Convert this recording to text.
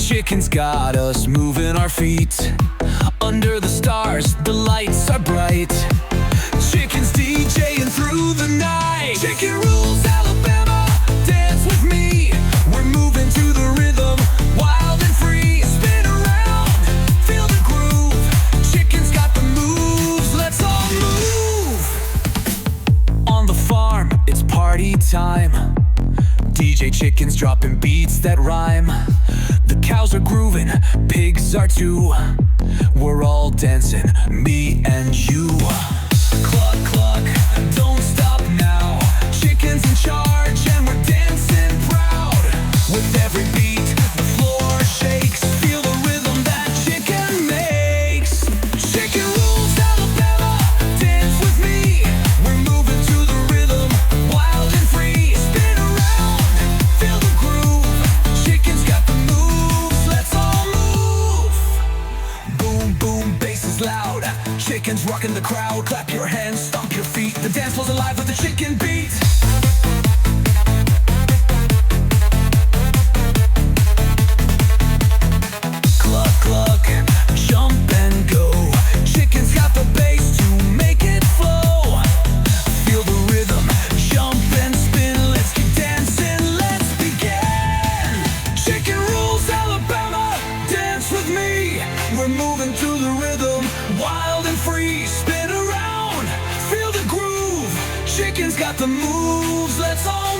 Chicken's got us moving our feet. Under the stars, the lights are bright. Chicken's DJing through the night. Chicken rules Alabama, dance with me. We're moving to the rhythm, wild and free. Spin around, feel the groove. Chicken's got the moves, let's all move. On the farm, it's party time. DJ Chicken's dropping beats that rhyme. The cows are grooving, pigs are too. We're all dancing, me and you. Cluck, cluck, don't stop now. Chicken's in charge and we're dancing proud. With every beat, the floor shakes. Feel the rhythm that chicken makes. Chicken rules Alabama, dance with me. We're moving to the rhythm, wild and free. Spin around, feel the groove. Chicken's got the moves, let's all move. Boom, boom, bass is loud. Chicken's rocking the crowd. Clap your hands, stomp your feet. The dance floor's alive with the chicken beat. Cluck, cluck, jump and go. Chicken's got the bass to make it flow. Feel the rhythm, jump and spin. Let's keep dancing, let's begin. Chicken rules Alabama, dance with me. We're moving to the rhythm, wild and free. Spin around, feel the groove. Chicken's got the moves, let's all